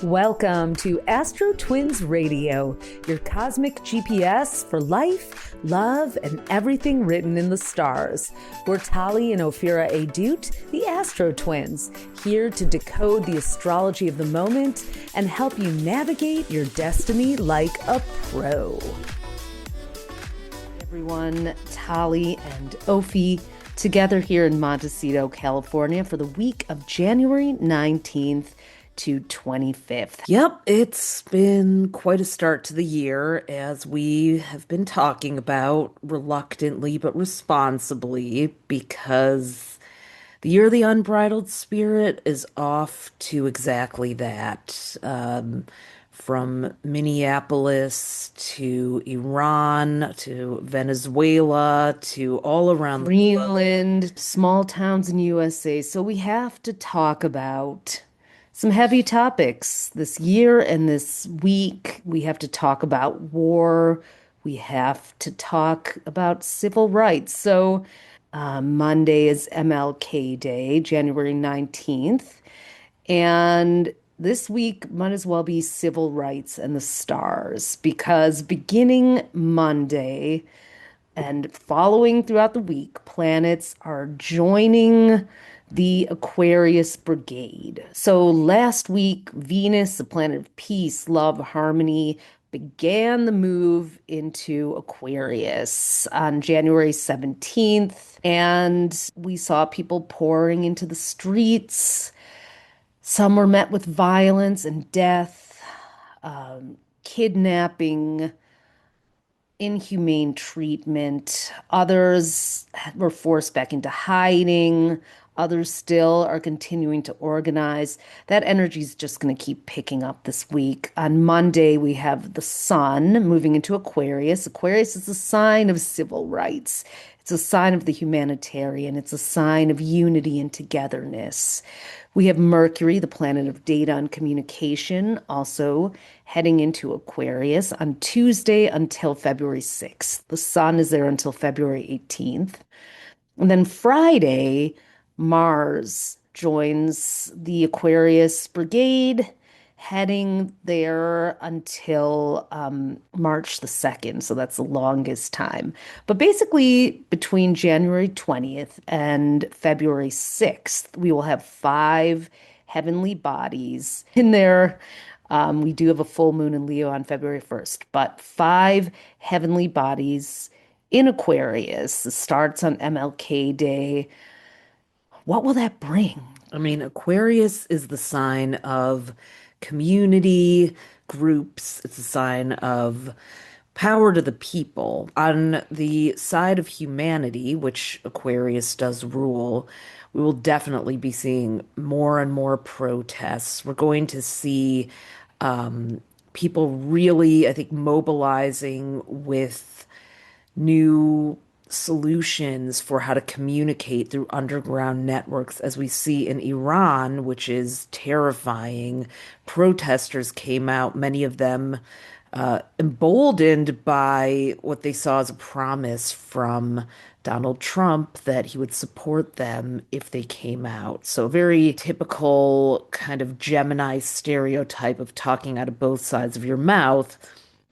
Welcome to AstroTwins Radio, your cosmic GPS for life, love, and everything written in the stars. We're Tali and Ophira Edut, the AstroTwins, here to decode the astrology of the moment and help you navigate your destiny like a pro. Everyone, Tali and Ophi together here in Montecito, California for the week of January 19th to 25th. Yep, it's been quite a start to the year, as we have been talking about reluctantly but responsibly, because the year of the unbridled spirit is off to exactly that. From Minneapolis to Iran to Venezuela to all around Greenland, small towns in USA. So we have to talk about some heavy topics this year and this week. We have to talk about war. We have to talk about civil rights. So Monday is MLK Day, January 19th. And this week might as well be civil rights and the stars, because beginning Monday and following throughout the week, planets are joining the Aquarius brigade. So last week, Venus, the planet of peace, love, harmony, began the move into Aquarius on January 17th. And we saw people pouring into the streets. Some were met with violence and death, kidnapping, inhumane treatment. Others were forced back into hiding. Others still are continuing to organize. That energy is just going to keep picking up this week. On Monday, we have the sun moving into Aquarius. Aquarius is a sign of civil rights. It's a sign of the humanitarian. It's a sign of unity and togetherness. We have Mercury, the planet of data and communication, also heading into Aquarius on Tuesday until February 6th. The sun is there until February 18th. And then Friday, Mars joins the Aquarius brigade, heading there until March the 2nd. So that's the longest time. But basically, between January 20th and February 6th, we will have 5 heavenly bodies in there. We do have a full moon in Leo on February 1st, but 5 heavenly bodies in Aquarius. It starts on MLK Day. What will that bring? I mean, Aquarius is the sign of community, groups. It's a sign of power to the people. On the side of humanity, which Aquarius does rule, we will definitely be seeing more and more protests. We're going to see people really, I think, mobilizing with new solutions for how to communicate through underground networks, as we see in Iran, which is terrifying. Protesters came out, many of them emboldened by what they saw as a promise from Donald Trump that he would support them if they came out. So very typical kind of Gemini stereotype of talking out of both sides of your mouth,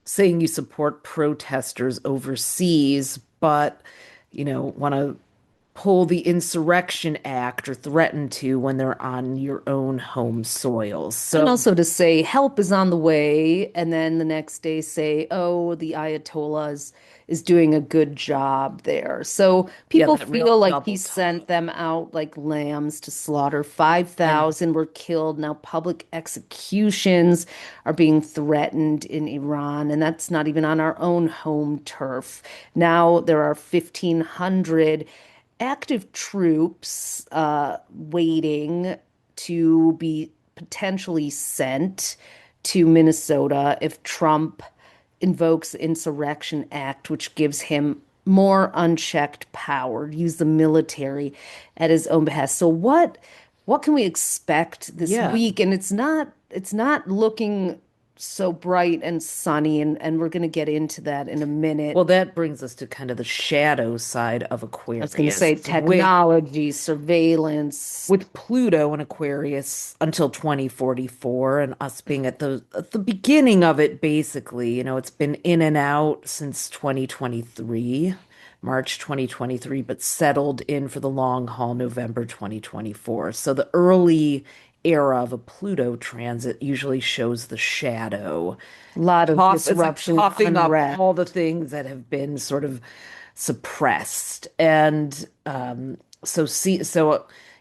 saying you support protesters overseas, but, want to pull the Insurrection Act or threaten to when they're on your own home soil. So, and also to say help is on the way, and then the next day say, oh, the Ayatollah is doing a good job there. So people feel like he sent them out like lambs to slaughter. 5,000 were killed. Now public executions are being threatened in Iran, and that's not even on our own home turf. Now there are 1,500 active troops waiting to be potentially sent to Minnesota if Trump invokes the Insurrection Act, which gives him more unchecked power to use the military at his own behest. So what can we expect this week? And it's not looking so bright and sunny, and we're going to get into that in a minute. Well, that brings us to kind of the shadow side of I was going to Aquarius say technology, surveillance, with Pluto and Aquarius until 2044 and us being at the beginning of it basically. It's been in and out since 2023, March 2023, but settled in for the long haul November 2024. So the early era of a Pluto transit usually shows the shadow. a lot of It's like disruption, coughing up unrest. all the things that have been sort of suppressed. And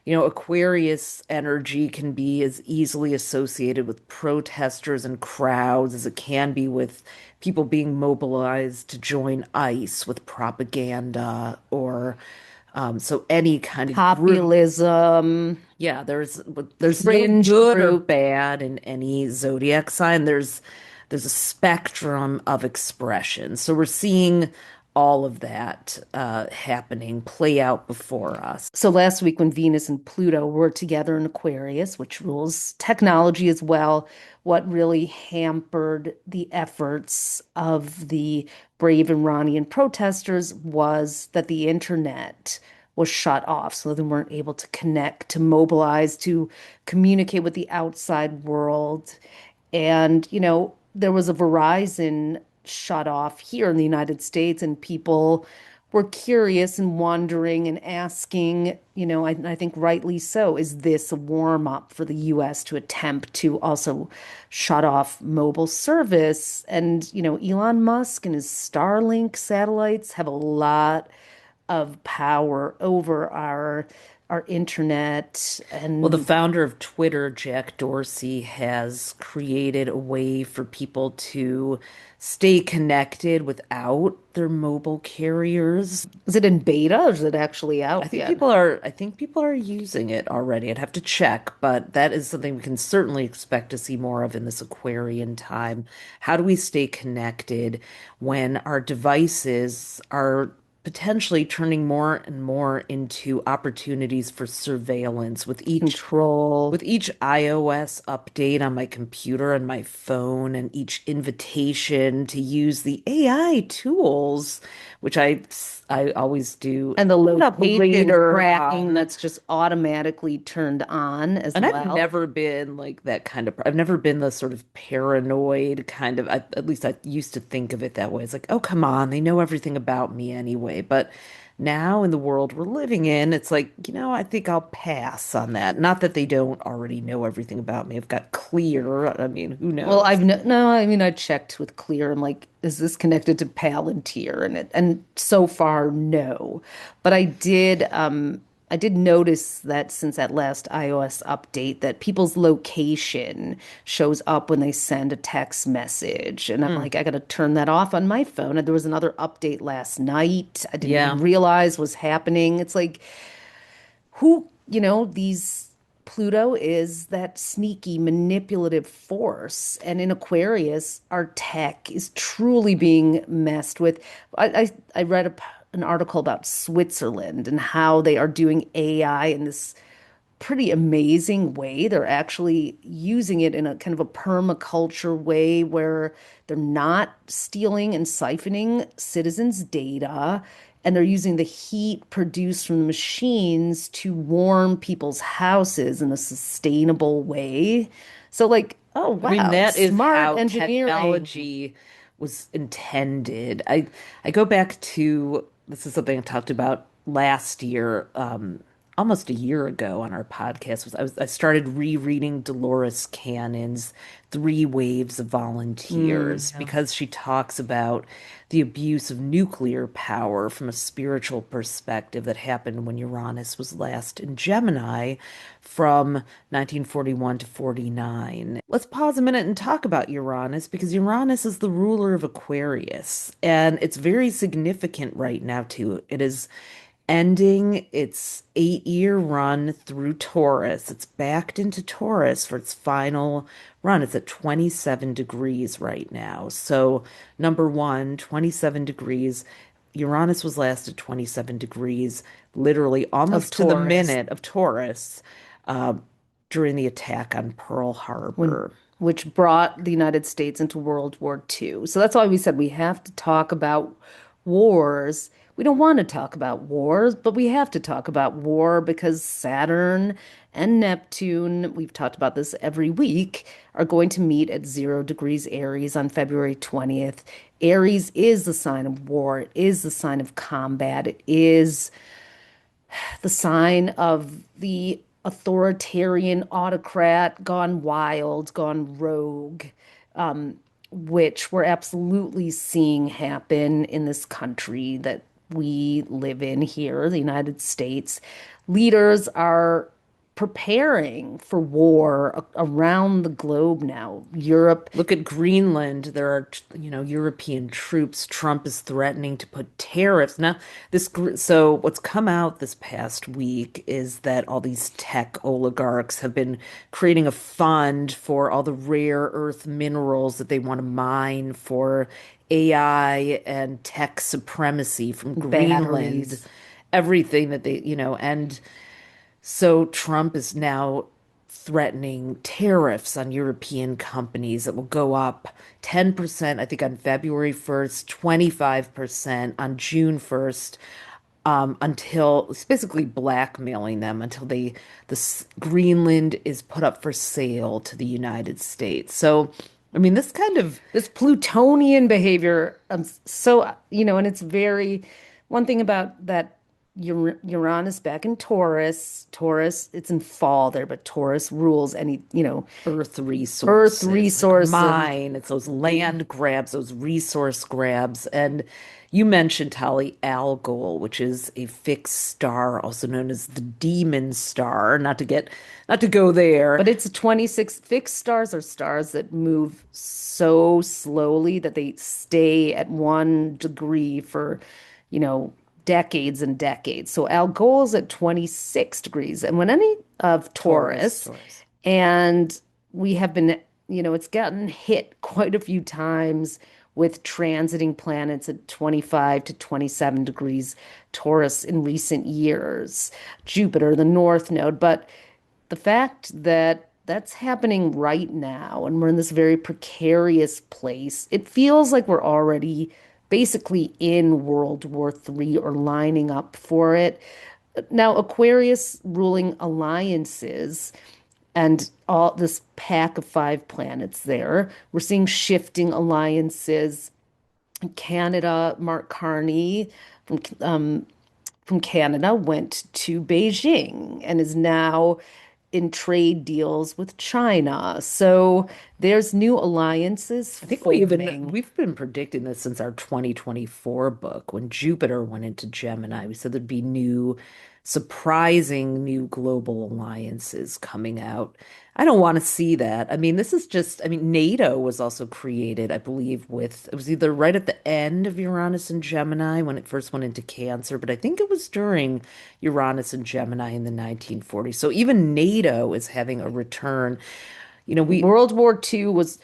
Aquarius energy can be as easily associated with protesters and crowds as it can be with people being mobilized to join ICE with propaganda or so any kind of group. Populism, Yeah, there's no fringe good or group. bad in any zodiac sign. There's a spectrum of expression. So we're seeing all of that happening play out before us. So last week when Venus and Pluto were together in Aquarius, which rules technology as well, what really hampered the efforts of the brave Iranian protesters was that the internet was shut off. So they weren't able to connect, to mobilize, to communicate with the outside world. And, there was a Verizon shut off here in the United States, and people were curious and wondering and asking, I think rightly so, is this a warm up for the US to attempt to also shut off mobile service? And, Elon Musk and his Starlink satellites have a lot of power over our internet Well, the and founder of Twitter, Jack Dorsey, has created a way for people to stay connected without their mobile carriers. is it in beta or is it actually out yet? I think people are using it already. I'd have to check, but that is something we can certainly expect to see more of in this Aquarian time. How do we stay connected when our devices are potentially turning more and more into opportunities for surveillance Control. with each iOS update on my computer and my phone and each invitation to use the AI tools, which I always do, And the set up location later. tracking that's just automatically turned on as And I've well. never been like that kind of, I've never been the sort of paranoid kind of, at least I used to think of it that way. It's like, oh, come on, they know everything about me anyway. But now in the world we're living in, it's like, I think I'll pass on that. Not that they don't already know everything about me. I've got clear, I mean, who Well, knows? I've no, I mean, I checked with Clear. I'm like, is this connected to Palantir? And so far, no. But I did notice that since that last iOS update, that people's location shows up when they send a text message. And I'm Hmm. like, I got to turn that off on my phone. And there was another update last night. I didn't even Yeah. realize was happening. It's like, these Pluto is that sneaky manipulative force. And in Aquarius, our tech is truly being messed with. I read an article about Switzerland and how they are doing AI in this pretty amazing way. They're actually using it in a kind of a permaculture way where they're not stealing and siphoning citizens' data, and they're using the heat produced from the machines to warm people's houses in a sustainable way. So, like, oh, I mean, wow, that is smart how engineering. technology was intended. I go back to this is something I talked about last year, almost a year ago on our podcast. I started rereading Dolores Cannon's Three Waves of Volunteers Yeah. because she talks about the abuse of nuclear power from a spiritual perspective that happened when Uranus was last in Gemini from 1941 to 49. Let's pause a minute and talk about Uranus because Uranus is the ruler of Aquarius, and it's very significant right now too. It is ending its 8-year run through Taurus. It's backed into Taurus for its final run. It's at 27 degrees right now. So, number one, 27 degrees. Uranus was last at 27 degrees, literally Of almost to the Taurus. minute of Taurus. during the attack on Pearl when Harbor. which brought the United States into World War II. So that's why we said we have to talk about wars. We don't want to talk about wars, but we have to talk about war because Saturn and Neptune, we've talked about this every week, are going to meet at 0 degrees Aries on February 20th. Aries is the sign of war, it is the sign of combat, it is the sign of the authoritarian autocrat gone wild, gone rogue, which we're absolutely seeing happen in this country that we live in here, the United States. Leaders are preparing for war around the globe now. Europe, Look at Greenland. There are, European troops. Trump is threatening to put tariffs. Now, so what's come out this past week is that all these tech oligarchs have been creating a fund for all the rare earth minerals that they want to mine for AI and tech supremacy from Greenland, batteries. everything that and so Trump is now threatening tariffs on European companies that will go up 10%, I think, on February 1st, 25% on June 1st, until it's basically blackmailing them until Greenland is put up for sale to the United States. So, I mean, this kind of This Plutonian behavior, and it's very, one thing about that Uranus back in Taurus, it's in fall there, but Taurus rules any, earth earth resources, like resource and mine. It's those land grabs, those resource grabs. And you mentioned Holly Algol, which is a fixed star, also known as the demon star. Not to go there. but it's a 26 fixed stars are stars that move so slowly that they stay at 1 degree for, you know, decades and decades. So Algol is at 26 degrees. And when any of Taurus, Taurus, Taurus. and we have been, it's gotten hit quite a few times with transiting planets at 25 to 27 degrees Taurus in recent years. Jupiter, the North Node, but the fact that that's happening right now and we're in this very precarious place, it feels like we're already basically in World War III or lining up for it. Now, Aquarius ruling alliances and all this pack of 5 planets there, we're seeing shifting alliances. Canada, Mark Carney from Canada went to Beijing and is now in trade deals with China. So there's new alliances I think forming. we've been predicting this since our 2024 book when Jupiter went into Gemini. We said there'd be surprising new global alliances coming out. I don't want to see that. I mean, NATO was also created, I believe, it was either right at the end of Uranus and Gemini when it first went into Cancer, but I think it was during Uranus and Gemini in the 1940s. So even NATO is having a return. You know, we World War II was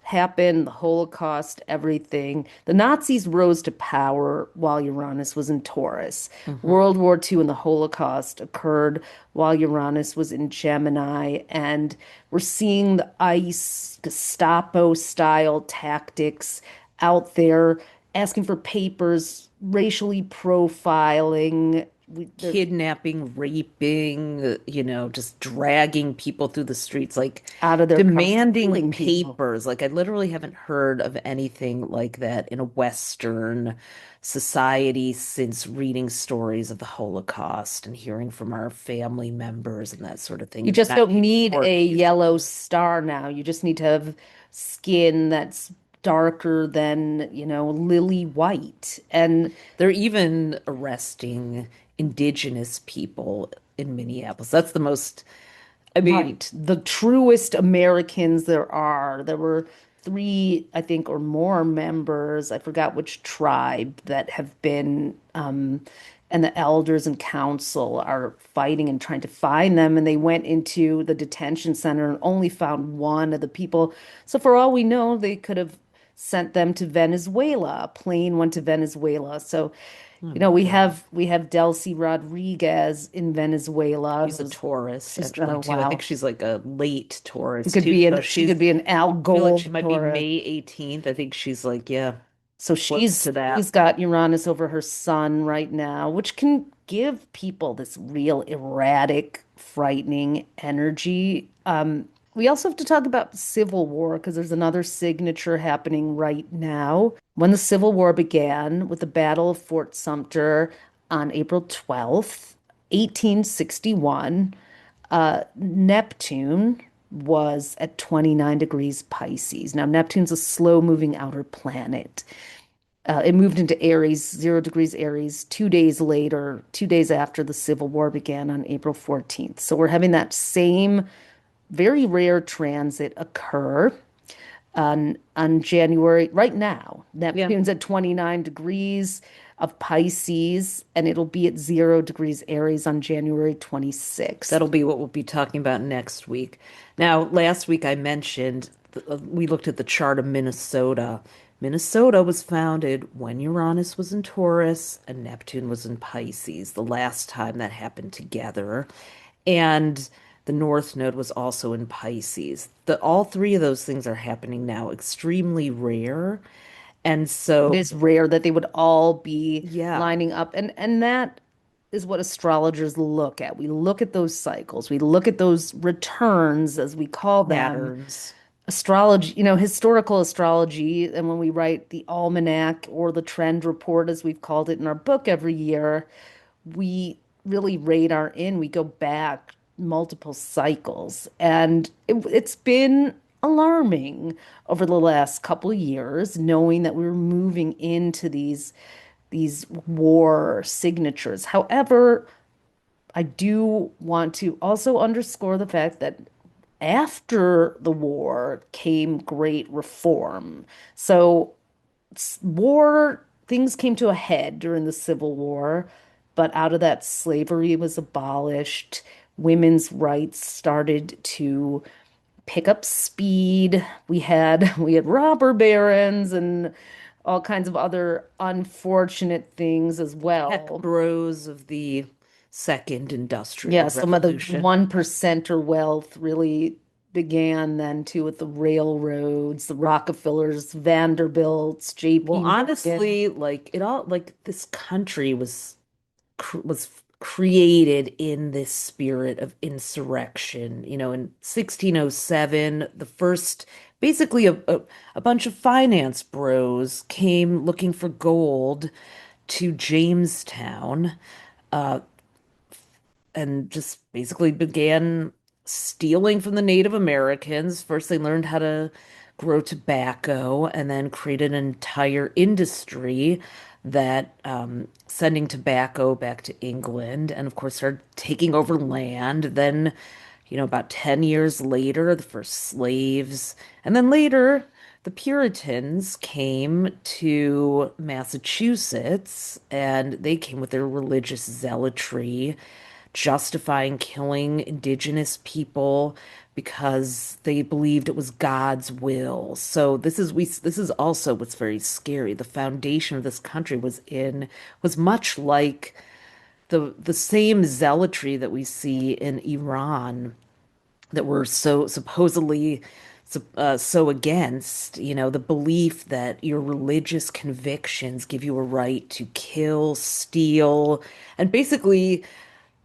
happened, the Holocaust, everything. The Nazis rose to power while Uranus was in Taurus. Mhm. World War II and the Holocaust occurred while Uranus was in Gemini, and we're seeing the ICE Gestapo style tactics out there asking for papers, racially profiling. They're Kidnapping, raping, just dragging people through the streets, like out of their car, demanding killing people. papers. Like I literally haven't heard of anything like that in a Western society since reading stories of the Holocaust and hearing from our family members and that sort of thing You in the just don't need 1940s. a yellow star now. You just need to have skin that's darker than, lily white. And They're even arresting indigenous people in Minneapolis. That's the most, I mean, right, the truest Americans there are. There were three, I think, or more members. I forgot which tribe that have been, and the elders and council are fighting and trying to find them. And they went into the detention center and only found one of the people. So for all we know, they could have sent them to Venezuela. A plane went to Venezuela. So Oh You my know, God. we have Delcy Rodriguez in Venezuela, She's a Taurus, she's actually, oh too. I think wow. she's like a late She Taurus, could too. be So an she she's, could be an Al I feel like she Gold might be Taurus. May 18th. I think she's like, yeah, So close to that. she's got Uranus over her sun right now, which can give people this real erratic, frightening energy. We also have to talk about Civil War because there's another signature happening right now. When the Civil War began with the Battle of Fort Sumter on April 12th, 1861, Neptune was at 29 degrees Pisces. Now, Neptune's a slow-moving outer planet. It moved into Aries, 0 degrees Aries, 2 days later, 2 days after the Civil War began on April 14th. So we're having that same very rare transit occur on January, right now. Yeah, Neptune's at 29 degrees of Pisces, and it'll be at 0 degrees Aries on January 26th. that'll be what we'll be talking about next week. Now, last week I mentioned we looked at the chart of Minnesota. Minnesota was founded when Uranus was in Taurus and Neptune was in Pisces, the last time that happened together. And the North Node was also in Pisces. All three of those things are happening now, extremely rare. And It so, is rare that they would all be yeah, lining up, and that is what astrologers look at. We look at those cycles, we look at those returns, as we call them. patterns. Astrology, historical astrology, and when we write the almanac or the trend report, as we've called it in our book every year, we really radar in. We go back multiple cycles, and it's been alarming over the last couple of years, knowing that we were moving into these war signatures. However, I do want to also underscore the fact that after the war came great reform. So war things came to a head during the Civil War, but out of that, slavery was abolished. Women's rights started to pick up speed. We had robber barons and all kinds of other unfortunate things as Tech well. bros of the Second Industrial Yeah, some of the Revolution. 1%er wealth really began then too with the railroads, the Rockefellers, Vanderbilts, Well, J.P. Morgan. honestly, like it all, like this country was created in this spirit of insurrection. In 1607, the first, basically a bunch of finance bros came looking for gold to Jamestown and just basically began stealing from the Native Americans. First, they learned how to grow tobacco and then created an entire industry that sending tobacco back to England and, of course, started taking over land. Then, about 10 years later, the first slaves, and then later, the Puritans came to Massachusetts and they came with their religious zealotry justifying killing indigenous people because they believed it was God's will. So this is also what's very scary. The foundation of this country was much like the same zealotry that we see in Iran that we're so supposedly so against, the belief that your religious convictions give you a right to kill, steal, and basically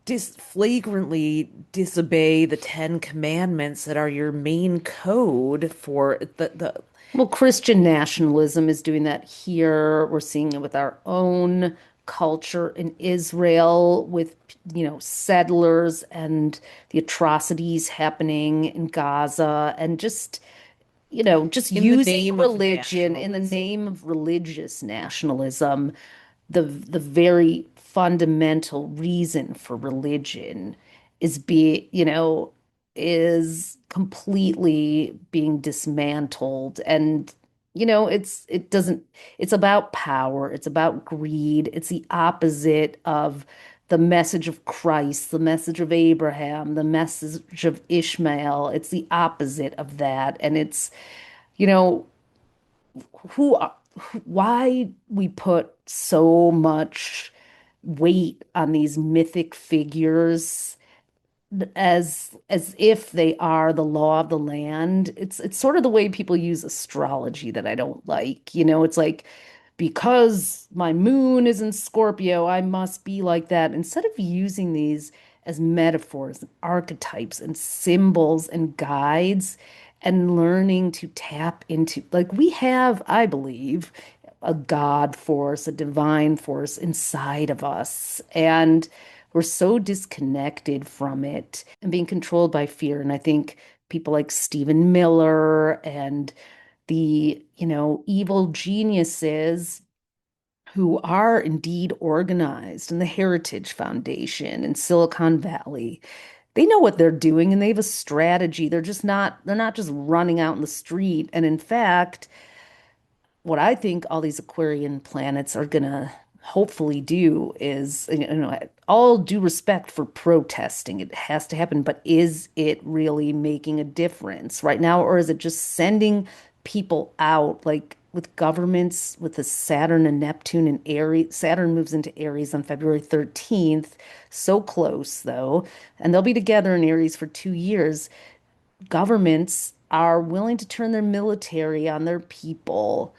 flagrantly disobey the Ten Commandments that are your main code for the Well, Christian nationalism is doing that here. We're seeing it with our own culture in Israel, with, settlers and the atrocities happening in Gaza, and just in the using name of religion in the nationalism. name of religious nationalism. The very fundamental reason for religion is is completely being dismantled. And it doesn't it's about power, it's about greed, it's the opposite of the message of Christ, the message of Abraham, the message of Ishmael. It's the opposite of that. And it's, you know, who are, why we put so much weight on these mythic figures as if they are the law of the land. It's sort of the way people use astrology that I don't like. It's like because my moon is in Scorpio, I must be like that. Instead of using these as metaphors and archetypes and symbols and guides and learning to tap into, like we have, I believe, a God force, a divine force inside of us. And we're so disconnected from it and being controlled by fear. And I think people like Stephen Miller and the evil geniuses who are indeed organized in the Heritage Foundation in Silicon Valley. They know what they're doing and they have a strategy. They're not just running out in the street. And in fact, what I think all these Aquarian planets are gonna hopefully do is, all due respect for protesting, it has to happen, but is it really making a difference right now, or is it just sending people out like with governments with the Saturn and Neptune and Aries? Saturn moves into Aries on February 13th, so close though, and they'll be together in Aries for 2 years. Governments are willing to turn their military on their people.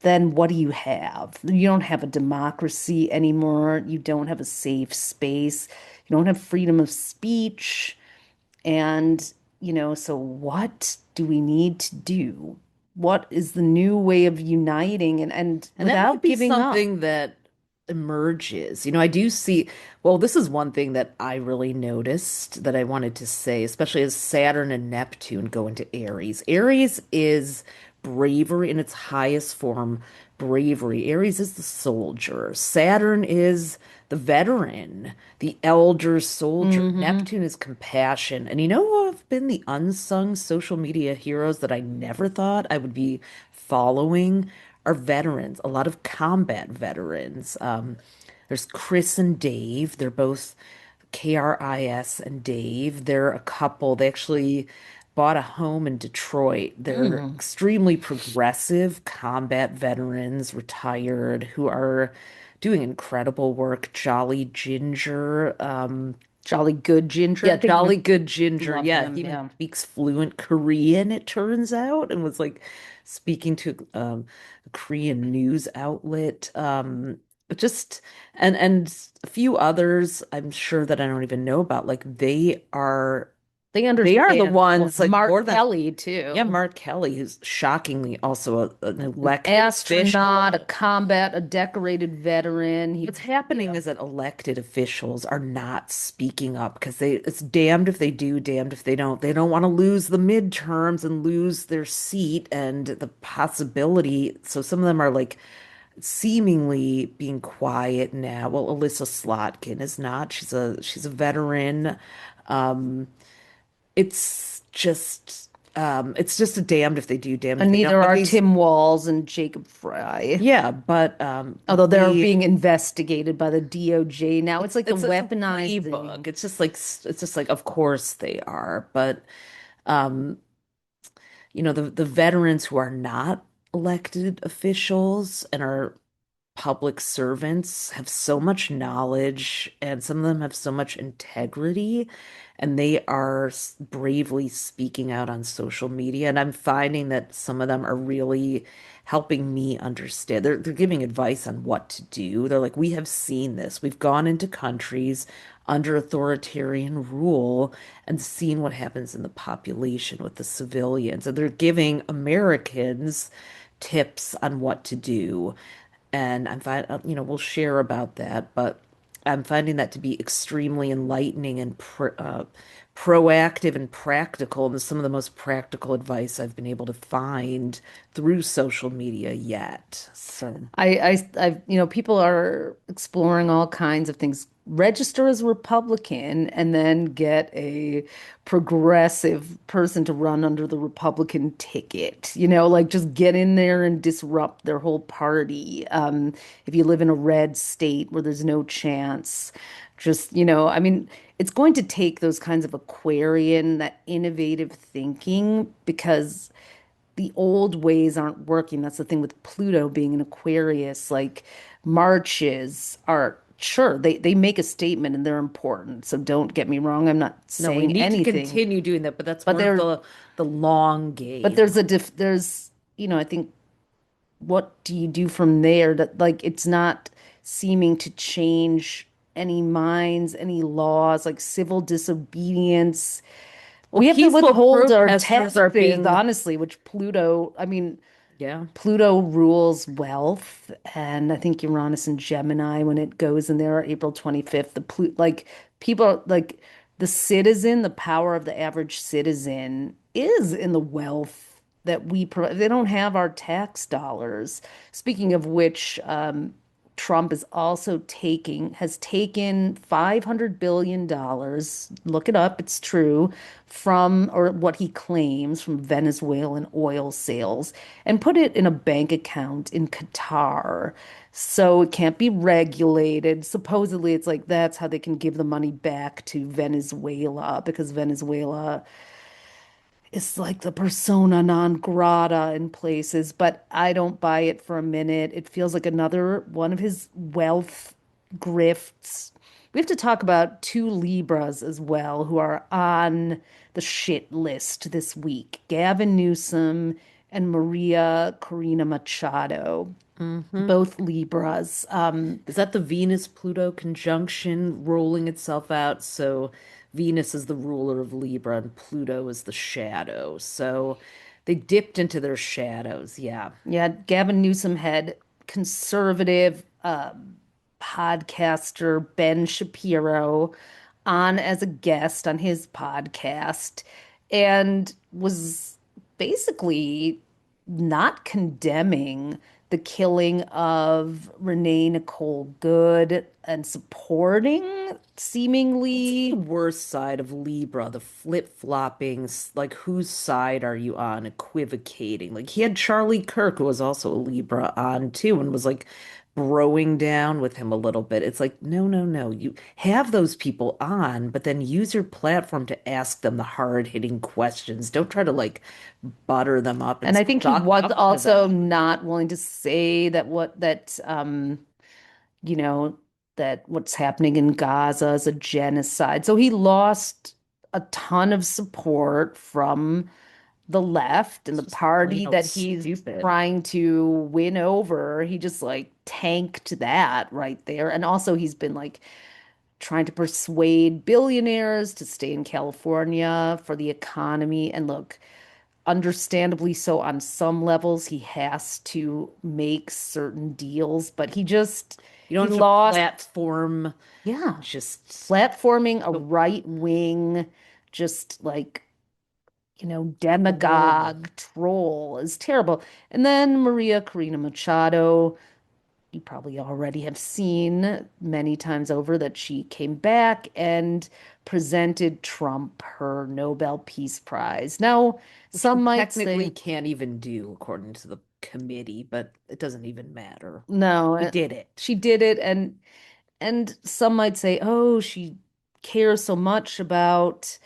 Then what do you have? You don't have a democracy anymore. You don't have a safe space. You don't have freedom of speech. And, so what do we need to do? What is the new way of uniting and And that might without be giving up? something that emerges. I do see, well, this is one thing that I really noticed that I wanted to say, especially as Saturn and Neptune go into Aries. Aries is bravery in its highest form, bravery. Aries is the soldier. Saturn is the veteran, the elder soldier. Hmm. Neptune is compassion. And you know who have been the unsung social media heroes that I never thought I would be following? Are veterans, a lot of combat veterans. There's Chris and Dave. They're both Kris and Dave. They're a couple. They actually bought a home in Detroit. They're Mm. extremely progressive combat veterans, retired, who are doing incredible work. Jolly Ginger. Jolly good ginger. Yeah, I think Jolly Good Ginger. love Yeah, he him. even Yeah. speaks fluent Korean, it turns out, and was like speaking to a Korean news outlet. Just and a few others I'm sure that I don't even know about. Like They they are the understand. Well, ones like more Mark than Kelly yeah, too. Mark Kelly, who's shockingly also an An elected astronaut, a official. combat, a decorated veteran. What's He's, happening is that elected officials are not speaking up because it's damned if they do, damned if they don't. They don't want to lose the midterms and lose their seat and the possibility. So some of them are like seemingly being quiet now. Well, Alyssa Slotkin is not. She's a veteran. Um, it's just a damned if they do, damned if and they don't. neither But are these, Tim Walz and Jacob Fry. yeah, but Although they're the being investigated by the DOJ now. It's like the it's a weaponizing. playbook. It's just like of course they are, but um the veterans who are not elected officials and are public servants have so much knowledge and some of them have so much integrity and they are bravely speaking out on social media and I'm finding that some of them are really helping me understand. They're giving advice on what to do. They're like, we have seen this. We've gone into countries under authoritarian rule and seen what happens in the population with the civilians. And they're giving Americans tips on what to do. And I'm fine, we'll share about that, but I'm finding that to be extremely enlightening and proactive and practical, and some of the most practical advice I've been able to find through social media yet. So, People are exploring all kinds of things. Register as a Republican and then get a progressive person to run under the Republican ticket. Like just get in there and disrupt their whole party. If you live in a red state where there's no chance, I mean, it's going to take those kinds of Aquarian, that innovative thinking, because the old ways aren't working. That's the thing with Pluto being an Aquarius. Like marches are sure they make a statement and they're important. So don't get me wrong. I'm not No, we saying need to anything, continue doing that, but that's but more of there the long but game. there's I think what do you do from there that like it's not seeming to change any minds, any laws, like civil disobedience. Well, We have to peaceful withhold our protesters are taxes, being, honestly, which Pluto, I mean, yeah. Pluto rules wealth, and I think Uranus and Gemini, when it goes in there, April 25th, like people like the citizen, the power of the average citizen is in the wealth that we provide. They don't have our tax dollars. Speaking of which, Trump is also has taken $500 billion, look it up, it's true, from, or what he claims, from Venezuelan oil sales and put it in a bank account in Qatar. So it can't be regulated. Supposedly, it's like that's how they can give the money back to Venezuela because Venezuela is like the persona non grata in places, but I don't buy it for a minute. It feels like another one of his wealth grifts. We have to talk about two Libras as well who are on the shit list this week. Gavin Newsom and Maria Corina Machado, Hmm. both Libras. Is that the Venus-Pluto conjunction rolling itself out? So Venus is the ruler of Libra and Pluto is the shadow. So they dipped into their shadows. Yeah. Yeah, Gavin Newsom had conservative podcaster Ben Shapiro on as a guest on his podcast and was basically not condemning the killing of Renee Nicole Good and supporting It's the seemingly. worst side of Libra, the flip-flopping, like whose side are you on, equivocating. Like he had Charlie Kirk, who was also a Libra, on too, and was like broing down with him a little bit. It's like, no, no, no. You have those people on, but then use your platform to ask them the hard-hitting questions. Don't try to like butter them up and And I think he suck was up to also them. not willing to say that you know, that what's happening in Gaza is a genocide. So he lost a ton of support from the left and It's the just plain party old that he's stupid. trying to win over. He just like tanked that right there. And also he's been like trying to persuade billionaires to stay in California for the economy. And look, understandably so on some levels, he has to make certain deals, but You he don't have to lost, platform yeah, just platforming a the right wing, just like, troll. demagogue troll is terrible. And then Maria Corina Machado, you probably already have seen many times over that she came back and presented Trump her Nobel Peace Prize. Now, Which we some might technically say, can't even do according to the committee, but it doesn't even matter. no, We did it. she did it, and some might say, oh, she cares so much about,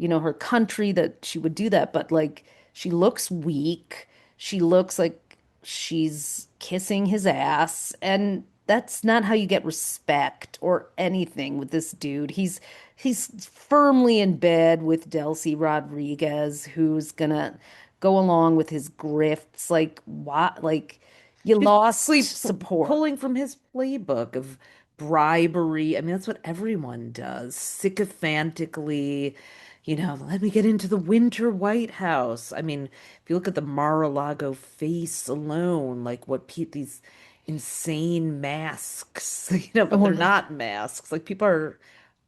her country that she would do that. But like, she looks weak. She looks like she's kissing his ass. And that's not how you get respect or anything with this dude. He's firmly in bed with Delcy Rodriguez, who's gonna go along with his grifts. Like, what? Like, you She's lost basically support. pulling from his playbook of bribery. I mean, that's what everyone does. Sycophantically, let me get into the winter White House. I mean, if you look at the Mar-a-Lago face alone, like what pe these insane masks, but they're Oh, not masks. Like people are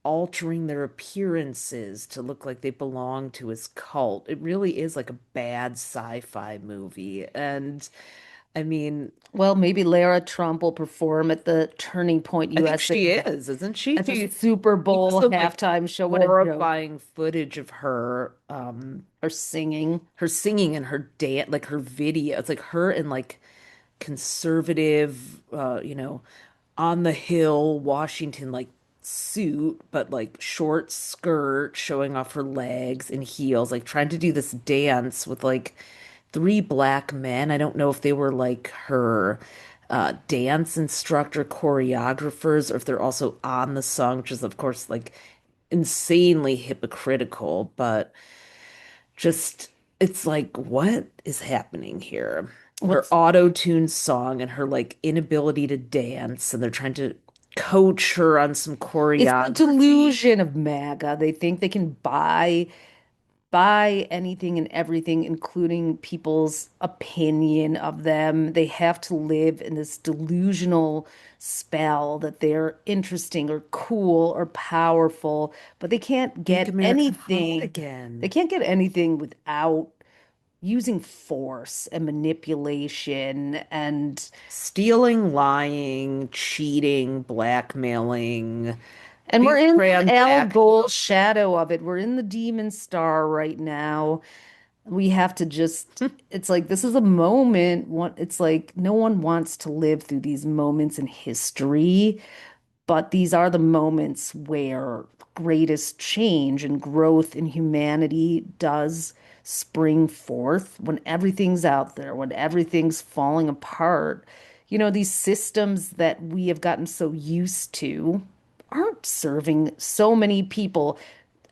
altering their appearances to look like they belong to his cult. It really is like a bad sci-fi movie. And I mean, well, maybe Lara Trump will perform at the Turning Point I think USA she is, isn't she? at the Super Leaked Bowl some like halftime show. What a joke. horrifying footage of her, Or singing. her singing and her dance, like her video. It's like her in like conservative, on the Hill, Washington, like suit, but like short skirt, showing off her legs and heels, like trying to do this dance with like three black men. I don't know if they were like her dance instructor, choreographers, or if they're also on the song, which is, of course, like insanely hypocritical, but just it's like, what is happening here? Her What's auto-tuned song and her like inability to dance, and they're trying to coach her on some It's the choreography. delusion of MAGA. They think they can buy anything and everything, including people's opinion of them. They have to live in this delusional spell that they're interesting or cool or powerful, but they can't Make get America hot anything. They again. can't get anything without using force and manipulation and Stealing, lying, cheating, blackmailing, we're being in the Al transactional. Gold shadow of it. We're in the demon star right now. We have to just, it's like this is a moment. It's like no one wants to live through these moments in history, but these are the moments where greatest change and growth in humanity does spring forth when everything's out there, when everything's falling apart. These systems that we have gotten so used to aren't serving so many people.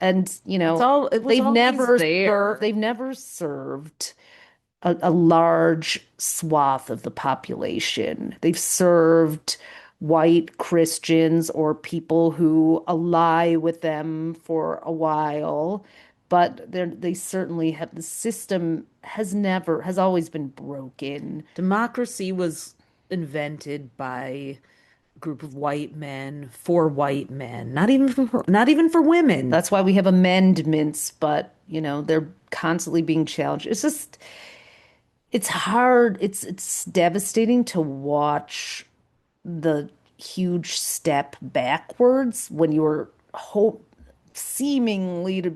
And, It was always there. they've never served a large swath of the population. They've served white Christians or people who ally with them for a while, but they certainly have the system has always been broken. Democracy was invented by a group of white men for white men, not even for women. That's why we have amendments, but they're constantly being challenged. It's hard. It's devastating to watch the huge step backwards when you're hope seemingly to,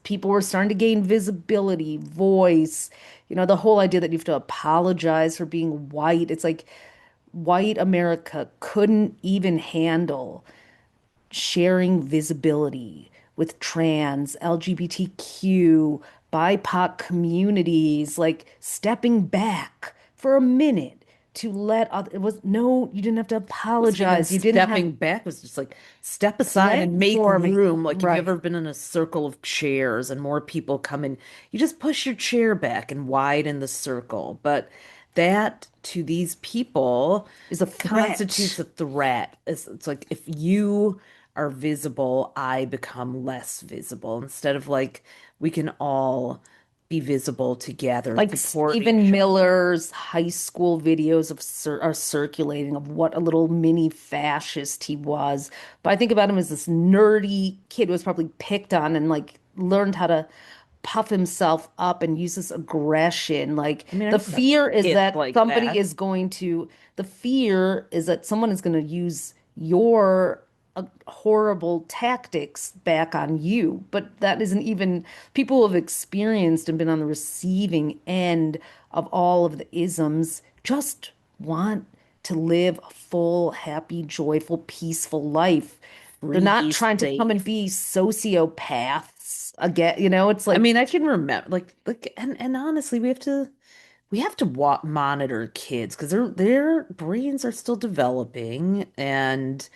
people were starting to gain visibility, voice, the whole idea that you have to apologize for being white. It's like white America couldn't even handle sharing visibility with trans, LGBTQ, BIPOC communities, like stepping back for a minute to it was no, you didn't have to Wasn't even apologize. You didn't have stepping back, was just like step aside and make platforming. room. Like, have you Right. ever been in a circle of chairs and more people come in? You just push your chair back and widen the circle. But that to these people Is a constitutes threat. a threat. It's like if you are visible, I become less visible. Instead of like we can all be visible together and Like support Stephen each other. Miller's high school videos are circulating of what a little mini fascist he was. But I think about him as this nerdy kid who was probably picked on and like learned how to puff himself up and use this aggression. Like I mean, I remember kids like that. the fear is that someone is going to use your horrible tactics back on you. But that isn't even people who have experienced and been on the receiving end of all of the isms just want to live a full, happy, joyful, peaceful life. They're not Free, trying to come and safe. be sociopaths again. It's I like mean, I can remember and honestly, we have to monitor kids because their brains are still developing and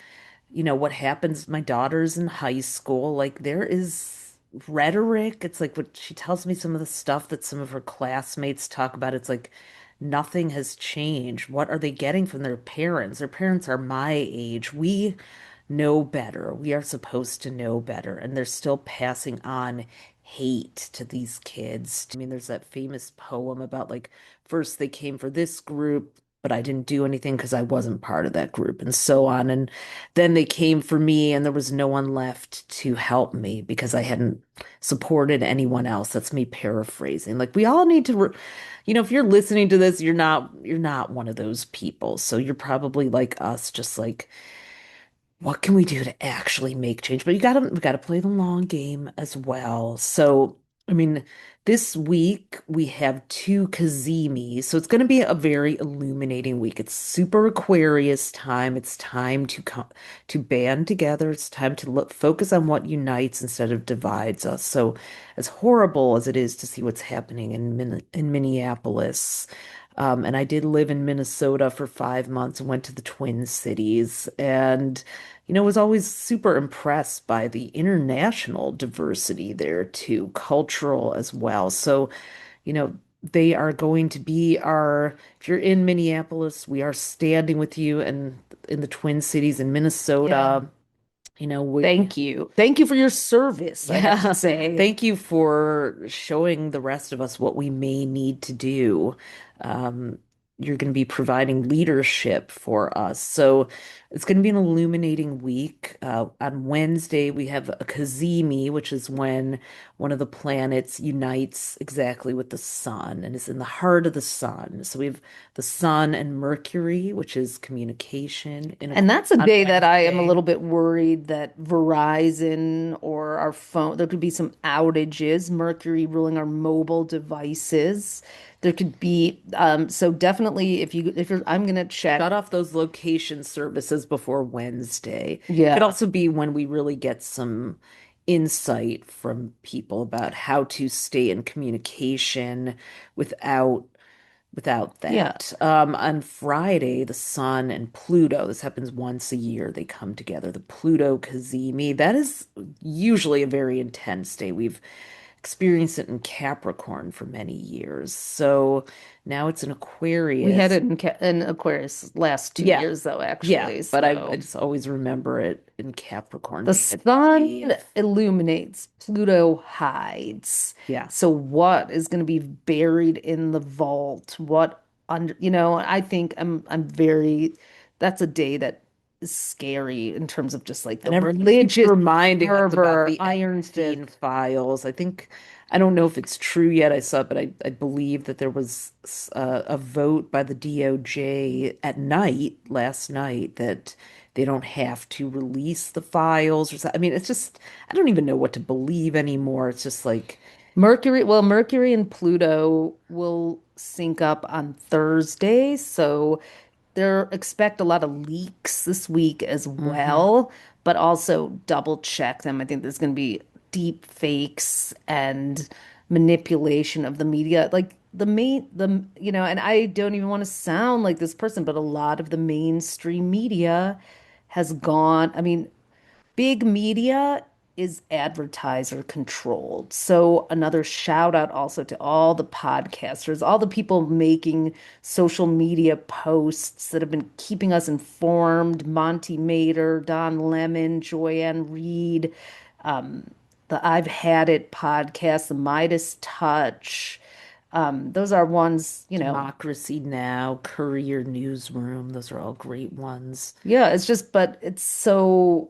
what happens, my daughter's in high school, like there is rhetoric. It's like what she tells me, some of the stuff that some of her classmates talk about. It's like nothing has changed. What are they getting from their parents? Their parents are my age. We know better. We are supposed to know better. And they're still passing on hate to these kids. I mean, there's that famous poem about like, first they came for this group, but I didn't do anything because I wasn't part of that group, and so on. And then they came for me, and there was no one left to help me because I hadn't supported anyone else. That's me paraphrasing. Like we all need to, if you're listening to this, you're not one of those people. So you're probably like us, just like what can we do to actually make change? But we gotta play the long game as well. So, I mean, This week we have two Kazimi, so it's going to be a very illuminating week. It's super Aquarius time. It's time to come to band together. It's time to focus on what unites instead of divides us. So, as horrible as it is to see what's happening in Minneapolis, and I did live in Minnesota for 5 months and went to the Twin Cities, and was always super impressed by the international diversity there too, cultural as well. So, you know, they are going to be if you're in Minneapolis, we are standing with you, and in the Twin Cities in Yeah. Minnesota, we, Thank you. Thank you for your service, I have to yeah, say. thank you for showing the rest of us what we may need to do. Um, you're going to be providing leadership for us. So it's going to be an illuminating week. On Wednesday, we have a Kazemi, which is when one of the planets unites exactly with the sun and is in the heart of the sun. So we have the sun and Mercury, which is communication And that's a on day that I am a Wednesday. little bit worried that Verizon or our phone, there could be some outages, Mercury ruling our mobile devices. There could be, so definitely if you're, I'm gonna check. Shut off those location services before Wednesday. Could Yeah. also be when we really get some insight from people about how to stay in communication without Yeah. that. On Friday, the Sun and Pluto, this happens once a year, they come together. The Pluto Cazimi, that is usually a very intense day. We've experienced it in Capricorn for many years. So now it's in We had Aquarius. it in Aquarius last 2 Yeah. years though, Yeah, actually. but I So just always remember it in Capricorn the being a sun day. illuminates, Pluto hides. Yeah. So what is going to be buried in the vault? What under, I think I'm very, that's a day that is scary in terms of just like the And everyone keeps religious reminding us about fervor, the iron Epstein fist. files. I don't know if it's true yet. I saw it, but I believe that there was a vote by the DOJ at night, last night, that they don't have to release the files or something. I mean, it's just, I don't even know what to believe anymore. It's just like, Mercury and Pluto will sync up on Thursday, so there expect a lot of leaks this week as mhm. well, but also double check them. I think there's going to be deep fakes and manipulation of the media. Like and I don't even want to sound like this person, but a lot of the mainstream media has gone. I mean, big media is advertiser controlled. So another shout out also to all the podcasters, all the people making social media posts that have been keeping us informed. Monty Mater, Don Lemon, Joyanne Reed, the I've Had It podcast, the Midas Touch. Those are ones, Democracy Now, Courier Newsroom, those are all great ones. yeah, it's just, but it's so,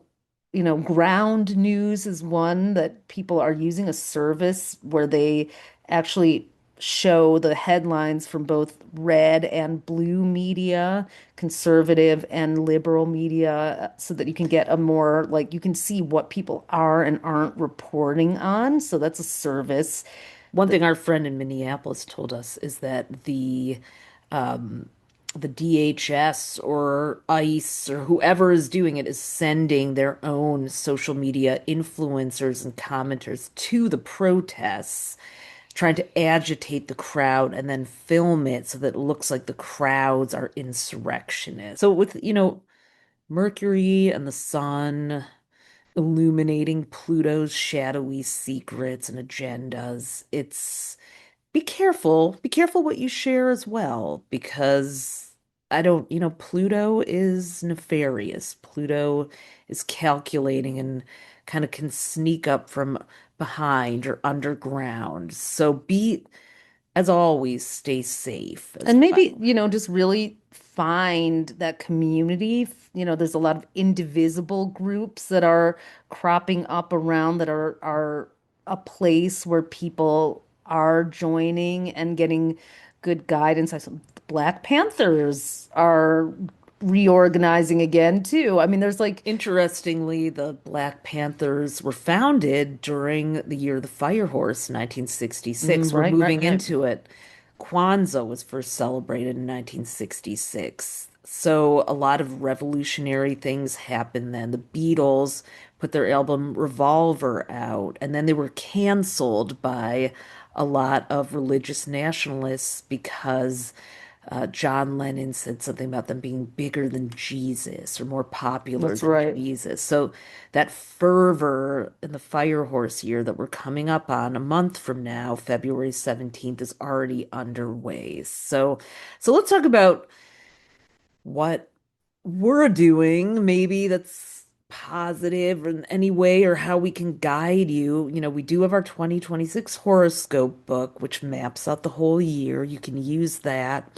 ground news is one that people are using a service where they actually show the headlines from both red and blue media, conservative and liberal media, so that you can get a more, like, you can see what people are and aren't reporting on. So that's a service. One thing our friend in Minneapolis told us is that the DHS or ICE or whoever is doing it is sending their own social media influencers and commenters to the protests, trying to agitate the crowd and then film it so that it looks like the crowds are insurrectionists. So with, Mercury and the sun illuminating Pluto's shadowy secrets and agendas, be careful what you share as well, because I don't, Pluto is nefarious. Pluto is calculating and kind of can sneak up from behind or underground. So as always, stay safe as And maybe, well. just really find that community. There's a lot of indivisible groups that are cropping up around that are a place where people are joining and getting good guidance. Black Panthers are reorganizing again too. I mean, there's like, Interestingly, the Black Panthers were founded during the year of the Fire Horse, 1966. We're right, moving right. into it. Kwanzaa was first celebrated in 1966. So a lot of revolutionary things happened then. The Beatles put their album Revolver out, and then they were canceled by a lot of religious nationalists because John Lennon said something about them being bigger than Jesus or more popular That's than right. Jesus. So that fervor in the Fire Horse year that we're coming up on a month from now, February 17th, is already underway. So let's talk about what we're doing, maybe that's positive in any way, or how we can guide you. You know, we do have our 2026 horoscope book, which maps out the whole year. You can use that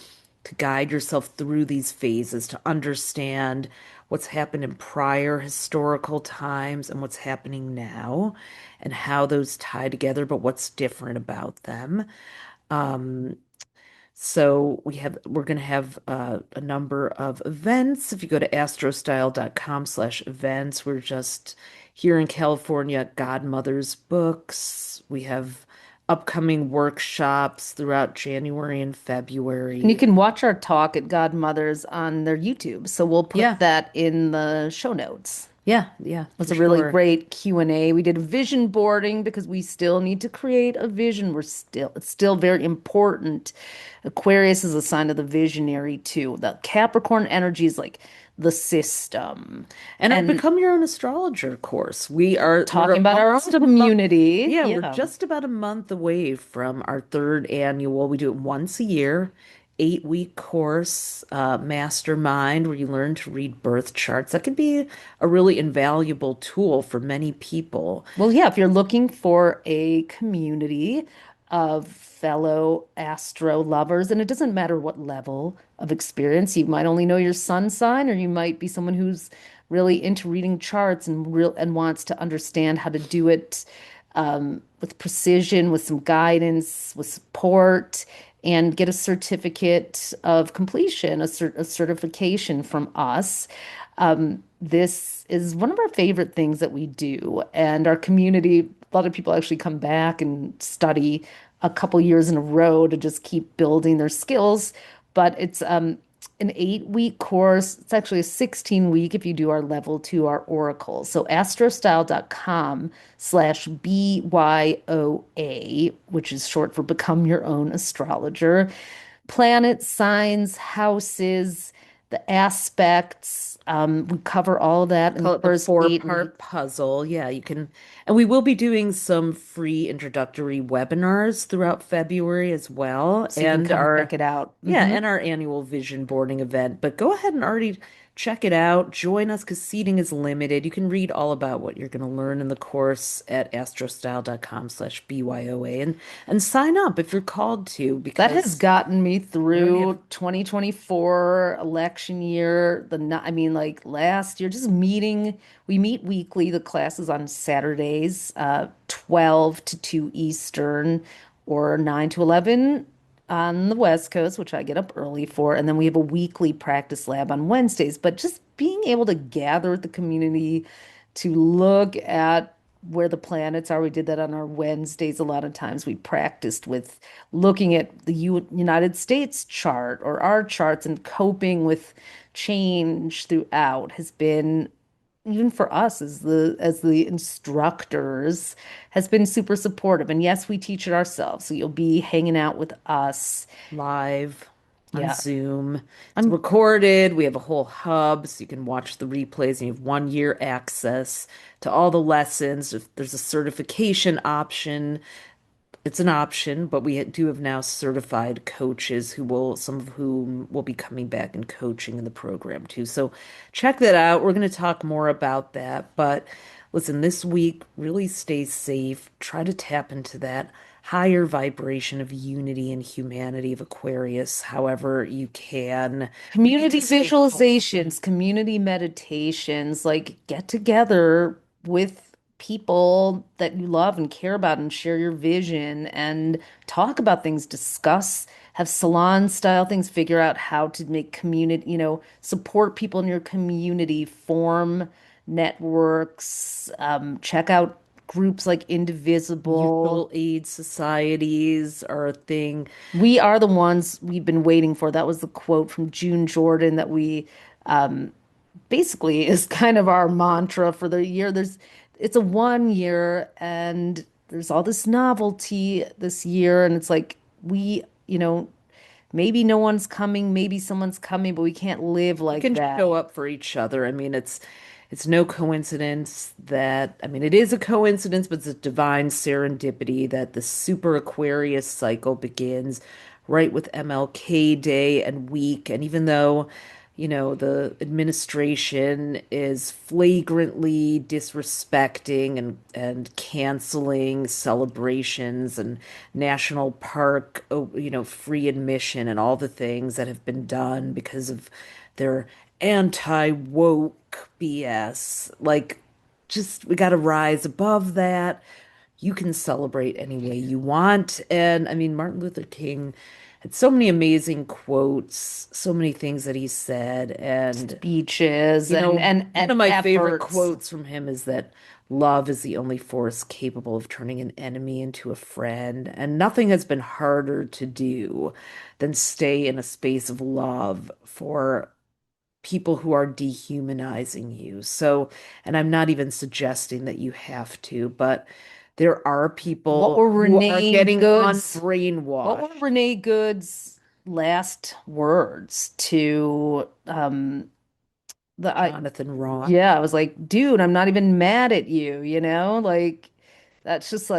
to guide yourself through these phases to understand what's happened in prior historical times and what's happening now and how those tie together, but what's different about them. Um, so we're going to have a number of events. If you go to astrostyle.com/events, we're just here in California at Godmother's Books. We have upcoming workshops throughout January and And you February. can watch our talk at Godmother's on their YouTube. So we'll put Yeah, that in the show notes. yeah, It was for a really sure. great Q&A. We did vision boarding because we still need to create a vision. It's still very important. Aquarius is a sign of the visionary too. The Capricorn energy is like the system. And our And Become Your Own Astrologer course. We're talking about our own almost a month. community. Yeah, we're Yeah. just about a month away from our third annual. We do it once a year, 8-week course, mastermind, where you learn to read birth charts. That can be a really invaluable tool for many people. Well, yeah, if you're looking for a community of fellow astro lovers, and it doesn't matter what level of experience, you might only know your sun sign, or you might be someone who's really into reading charts and wants to understand how to do it with precision, with some guidance, with support, and get a certificate of completion, a certification from us. This is one of our favorite things that we do, and our community, a lot of people actually come back and study a couple years in a row to just keep building their skills. But it's an 8-week course. It's actually a 16 week if you do our level two, our Oracle. So astrostyle.com/BYOA, which is short for Become Your Own Astrologer. Planets, signs, houses, the aspects. We cover all of that in the Call it the first 8 weeks. four-part puzzle. Yeah, you can, and we will be doing some free introductory webinars throughout February as well, So you can come check it out. and our annual vision boarding event. But go ahead and already check it out. Join us because seating is limited. You can read all about what you're going to learn in the course at astrostyle.com/BYOA and sign up if you're called to That has because gotten me we already have. through 2024 election year. I mean, like last year, just meeting. We meet weekly. The class is on Saturdays, 12 to 2 Eastern or 9 to 11 on the West Coast, which I get up early for. And then we have a weekly practice lab on Wednesdays. But just being able to gather with the community to look at where the planets are. We did that on our Wednesdays. A lot of times we practiced with looking at the United States chart or our charts and coping with change throughout has been even for us as the instructors has been super supportive. And yes, we teach it ourselves. So you'll be hanging out with us. Live on Yeah. Zoom. It's I'm recorded. We have a whole hub so you can watch the replays and you have 1 year access to all the lessons. If there's a certification option, it's an option, but we do have now certified coaches some of whom will be coming back and coaching in the program too. So check that out. We're going to talk more about that. But listen, this week, really stay safe. Try to tap into that higher vibration of unity and humanity of Aquarius, however you can. We need community to stay healthy. visualizations, community meditations, like get together with people that you love and care about and share your vision and talk about things, discuss have salon style things, figure out how to make community, support people in your community, form networks, check out groups like Indivisible. Mutual aid societies are a thing. We are the ones we've been waiting for. That was the quote from June Jordan that we basically is kind of our mantra for the year. It's a 1 year and there's all this novelty this year. And it's like, maybe no one's coming, maybe someone's coming, but we can't live We like can that. show up for each other. I mean, it's no coincidence that, I mean, it is a coincidence, but it's a divine serendipity that the super Aquarius cycle begins right with MLK Day and week. And even though, the administration is flagrantly disrespecting and canceling celebrations and national park, free admission and all the things that have been done because of their anti-woke BS. Like, just we got to rise above that. You can celebrate any way you want. And I mean, Martin Luther King had so many amazing quotes, so many things that he said. And, Speeches and one and of my favorite efforts. quotes from him is that love is the only force capable of turning an enemy into a friend. And nothing has been harder to do than stay in a space of love for people who are dehumanizing you. So, and I'm not even suggesting that you have to, but there are What people were who are Renee getting Good's what were unbrainwashed. Renee Good's last words to the I Jonathan Roth. yeah, I was like, dude, I'm not even mad at you, Like that just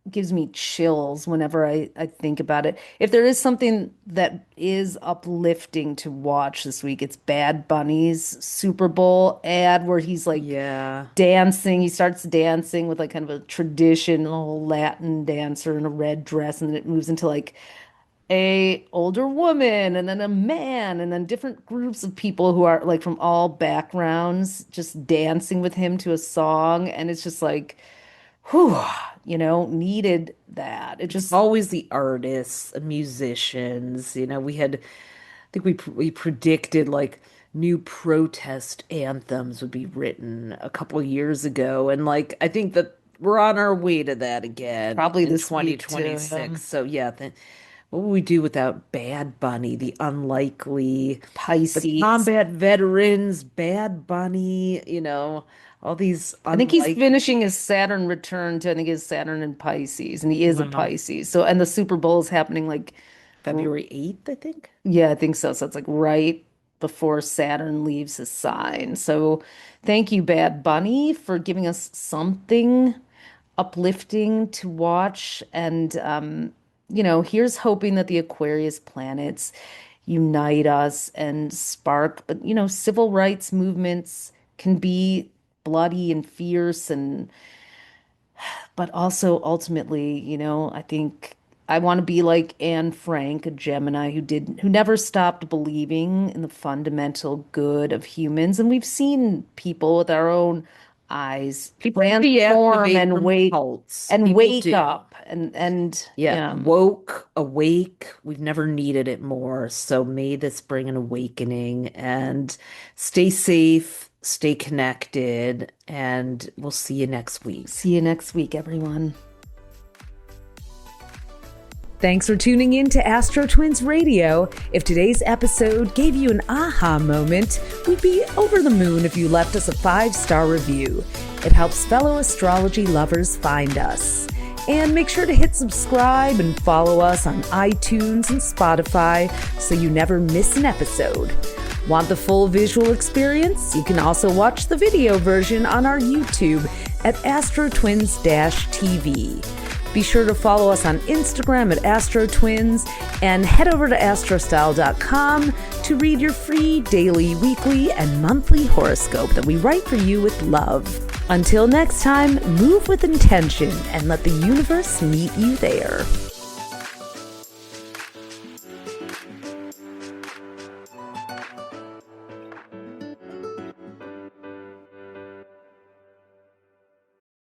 gives me chills whenever I think about it. If there is something that is uplifting to watch this week, it's Bad Bunny's Super Bowl ad where he's like Yeah. dancing. He starts dancing with like kind of a traditional Latin dancer in a red dress, and then it moves into like a older woman and then a man and then different groups of people who are like from all backgrounds just dancing with him to a song, and it's just like whew, needed that. It It's just always the artists and musicians. I think we predicted like new protest anthems would be written a couple years ago, and like I think that we're on our way to that again probably in this week too. 2026. So yeah, what would we do without Bad Bunny, the unlikely, the Pisces. combat veterans, Bad Bunny, all these I think he's unlikely. finishing his Saturn return to I think his Saturn in Pisces, and he is a Wow. Pisces. So and the Super Bowl is happening like February 8th, I think. yeah, I think so. So it's like right before Saturn leaves his sign. So thank you, Bad Bunny, for giving us something uplifting to watch. And, here's hoping that the Aquarius planets unite us and spark. But, civil rights movements can be bloody and fierce and but also ultimately, I think I want to be like Anne Frank, a Gemini who never stopped believing in the fundamental good of humans. And we've seen people with our own eyes People transform deactivate and from wake cults. and People wake do. up and Yeah, yeah. woke, awake. We've never needed it more. So may this bring an awakening and stay safe, stay connected, and we'll see you next week. See you next week, everyone. Thanks for tuning in to Astro Twins Radio. If today's episode gave you an aha moment, we'd be over the moon if you left us a 5-star review. It helps fellow astrology lovers find us. And make sure to hit subscribe and follow us on iTunes and Spotify so you never miss an episode. Want the full visual experience? You can also watch the video version on our YouTube at AstroTwins-TV. Be sure to follow us on Instagram at AstroTwins and head over to astrostyle.com to read your free daily, weekly, and monthly horoscope that we write for you with love. Until next time, move with intention and let the universe meet you there.